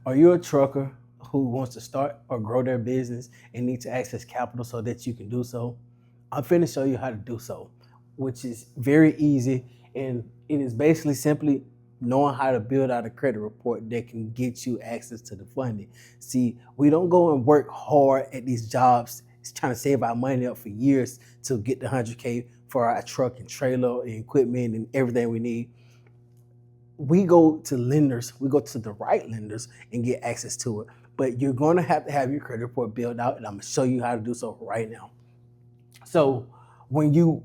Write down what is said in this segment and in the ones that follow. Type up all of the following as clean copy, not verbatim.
Are you a trucker who wants to start or grow their business and need to access capital so that you can do so? I'm finna show you how to do so, which is very easy, and it is basically simply knowing how to build out a credit report that can get you access to the funding. See, we don't go and work hard at these jobs trying to save our money up for years to get the 100K for our truck and trailer and equipment and everything we need. We go to lenders, we go to the right lenders and get access to it. But you're going to have your credit report built out, and I'm going to show you how to do so right now. So when you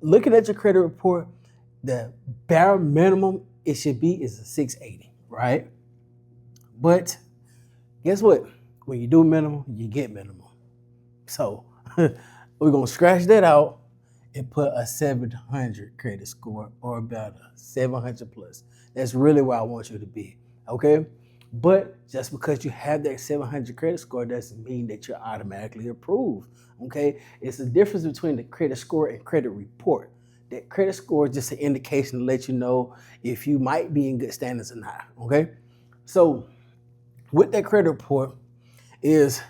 looking at your credit report, the bare minimum it should be is a 680, right? But guess what? When you do minimum, you get minimum. So we're gonna scratch that out and put a 700 credit score or better, 700 plus. That's really where I want you to be, okay? But just because you have that 700 credit score doesn't mean that you're automatically approved, okay? It's the difference between the credit score and credit report. That credit score is just an indication to let you know if you might be in good standards or not, okay? So with that credit report is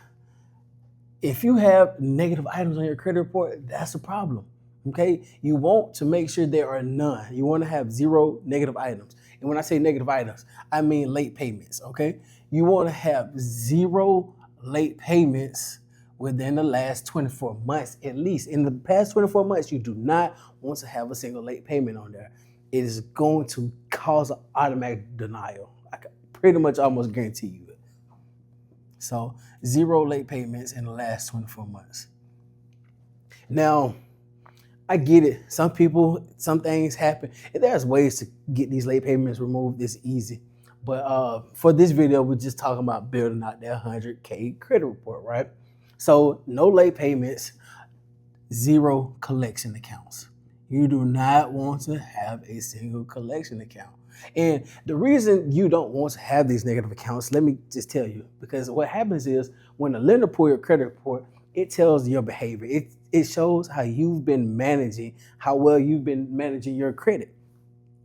if you have negative items on your credit report, that's a problem. Okay, you want to make sure there are none. You want to have zero negative items. And when I say negative items, I mean late payments. Okay, you want to have zero late payments within the last 24 months, at least. In the past 24 months, you do not want to have a single late payment on there. It is going to cause an automatic denial. I can pretty much almost guarantee you it. So zero late payments in the last 24 months. Now, I get it. Some people, some things happen. And there's ways to get these late payments removed. It's easy. But for this video, we're just talking about building out that 100K credit report, right? So no late payments, zero collection accounts. You do not want to have a single collection account. And the reason you don't want to have these negative accounts, let me just tell you, because what happens is when the lender pulls your credit report, it tells your behavior. It shows how you've been managing, how well you've been managing your credit.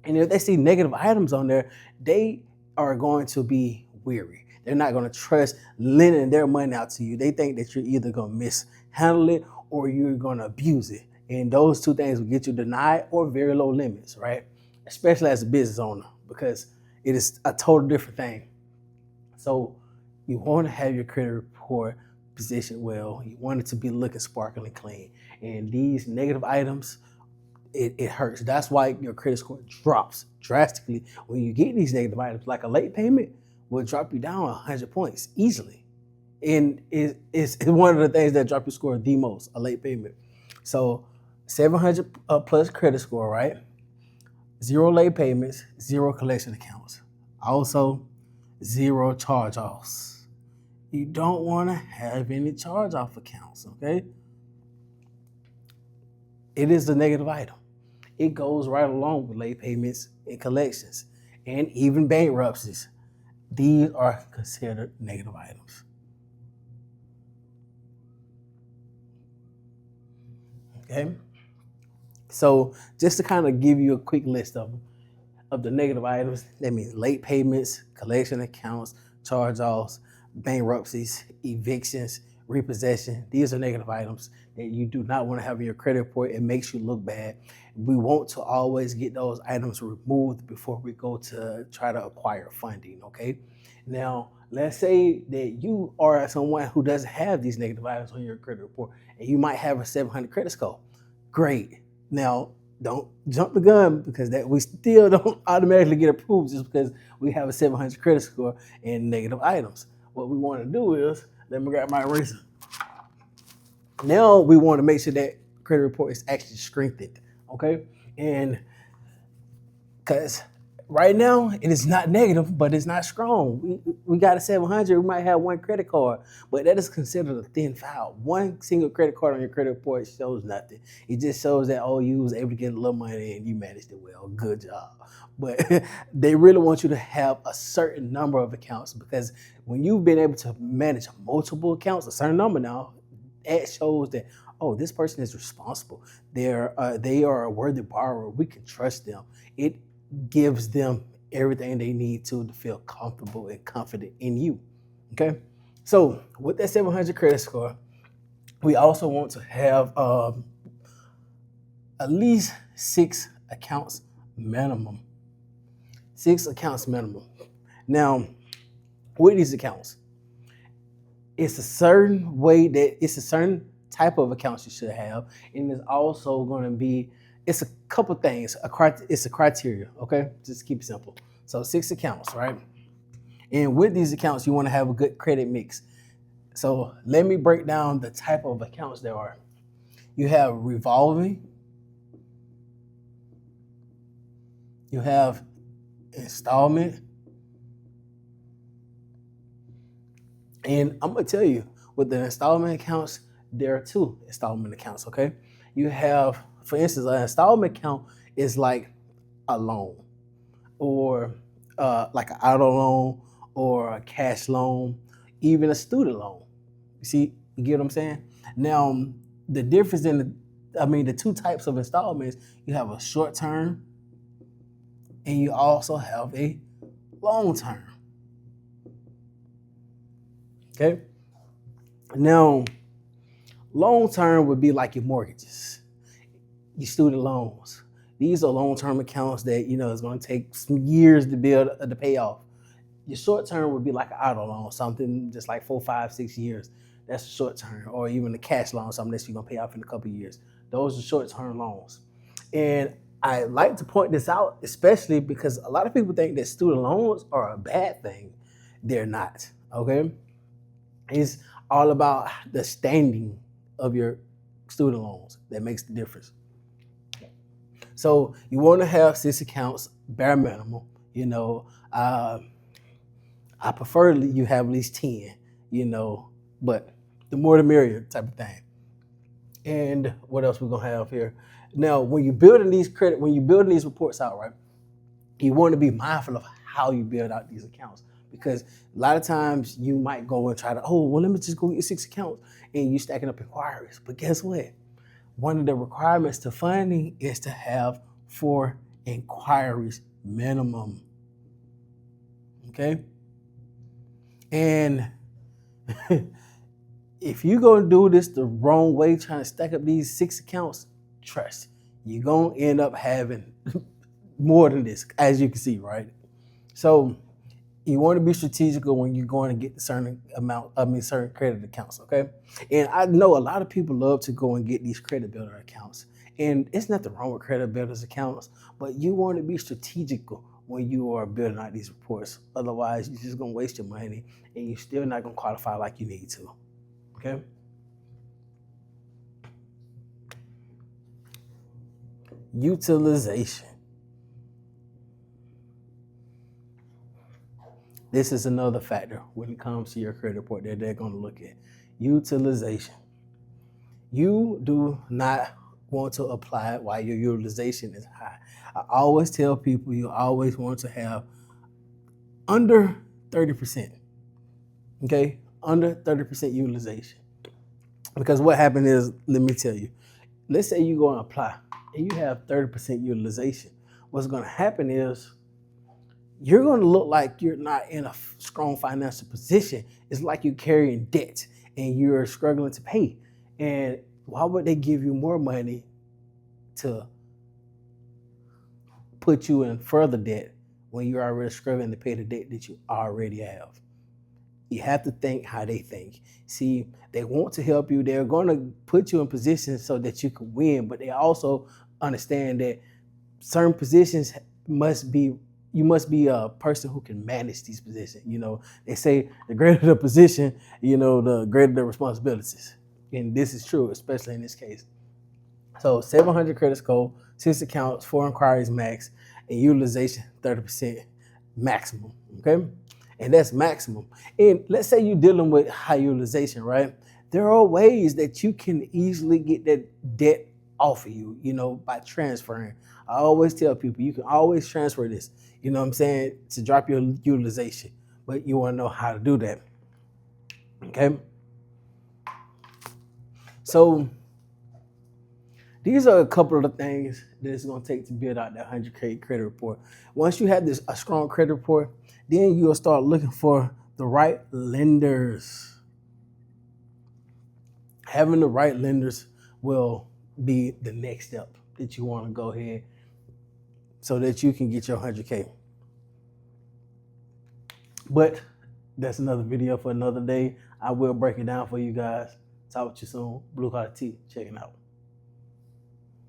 And if they see negative items on there, they are going to be weary. They're not going to trust lending their money out to you. They think that you're either going to mishandle it or you're going to abuse it. And those two things will get you denied or very low limits, right? Especially as a business owner, because it is a total different thing. So you want to have your credit report positioned well. You want it to be looking sparkling clean. And these negative items, it hurts. That's why your credit score drops drastically when you get these negative items. Like a late payment will drop you down 100 points easily. And it's one of the things that drop your score the most, a late payment. So 700 plus credit score, right? Zero late payments, zero collection accounts. Also, zero charge-offs. You don't want to have any charge-off accounts, okay? It is the negative item. It goes right along with late payments and collections and even bankruptcies. These are considered negative items. Okay? So just to kind of give you a quick list of them, of the negative items, that means late payments, collection accounts, charge-offs, bankruptcies, evictions, repossession. These are negative items that you do not want to have in your credit report. It makes you look bad. We want to always get those items removed before we go to try to acquire funding, okay? Now, let's say that you are someone who doesn't have these negative items on your credit report, and you might have a 700 credit score. Great. Now, don't jump the gun because that we still don't automatically get approved just because we have a 700 credit score and negative items. What we want to do is, let me grab my eraser. Now we want to make sure that credit report is actually strengthened, okay? And because right now it is not negative, but it's not strong. We got a 700, we might have one credit card, but that is considered a thin file. One single credit card on your credit report shows nothing. It just shows that, oh, you was able to get a little money and you managed it well. Good job. But they really want you to have a certain number of accounts, because when you've been able to manage multiple accounts, a certain number now, that shows that, oh, this person is responsible. They are a worthy borrower. We can trust them. It gives them everything they need to feel comfortable and confident in you. Okay. So with that 700 credit score, we also want to have at least 6 accounts minimum. 6 accounts minimum. Now, with these accounts, it's a certain way that it's a certain type of accounts you should have, and it's also going to be it's a couple things. It's a criteria. Okay, just keep it simple. So 6 accounts, right? And with these accounts, you want to have a good credit mix. So let me break down the type of accounts there are. You have revolving, you have installment, and I'm gonna tell you with the installment accounts, there are 2 installment accounts. Okay, you have, for instance, an installment account is like a loan, or like an auto loan, or a cash loan, even a student loan. You see, you get what I'm saying? Now, the difference the 2 types of installments, you have a short term and you also have a long term. Okay? Now, long term would be like your mortgages, your student loans. These are long-term accounts that it's going to take some years to build to pay off. Your short term would be like an auto loan, something just like 4, 5, 6 years. That's short term, or even a cash loan, something that you're gonna pay off in a couple of years. Those are short term loans. And I like to point this out, especially because a lot of people think that student loans are a bad thing. They're not. Okay, it's all about the standing of your student loans that makes the difference. So you want to have 6 accounts, bare minimum. I prefer you have at least 10, but the more the merrier type of thing. And what else we're gonna have here? Now, when you're building these reports out, right, you want to be mindful of how you build out these accounts, because a lot of times you might go and try to, let me just go get 6 accounts, and you stacking up inquiries. But guess what? One of the requirements to funding is to have 4 inquiries minimum. Okay? And if you're going to do this the wrong way, trying to stack up these 6 accounts, trust, you're going to end up having more than this, as you can see, right? So you want to be strategical when you're going to get certain credit accounts, okay? And I know a lot of people love to go and get these credit builder accounts. And it's nothing wrong with credit builders accounts, but you want to be strategical when you are building out these reports. Otherwise, you're just going to waste your money and you're still not going to qualify like you need to, okay? Utilization. This is another factor when it comes to your credit report that they're going to look at. Utilization. You do not want to apply it while your utilization is high. I always tell people you always want to have under 30%. Okay? Under 30% utilization. Because what happened is, let me tell you, let's say you go and apply and you have 30% utilization. What's going to happen is you're going to look like you're not in a strong financial position. It's like you're carrying debt and you're struggling to pay. And why would they give you more money to put you in further debt when you're already struggling to pay the debt that you already have? You have to think how they think. See, they want to help you. They're going to put you in positions so that you can win, but they also understand that certain positions you must be a person who can manage these positions. They say the greater the position, the greater the responsibilities. And this is true, especially in this case. So 700 credit score, 6 accounts, 4 inquiries max, and utilization 30% maximum. Okay? And that's maximum. And let's say you're dealing with high utilization, right? There are ways that you can easily get that debt off of you, by transferring. I always tell people you can always transfer this, to drop your utilization. But you want to know how to do that. Okay? So These are a couple of the things that it's going to take to build out that 100K credit report. Once you have a strong credit report, then you'll start looking for the right lenders. Having the right lenders will be the next step that you want to go ahead so that you can get your 100K. But that's another video for another day. I will break it down for you guys. Talk to you soon. Blue Collar T, checking out.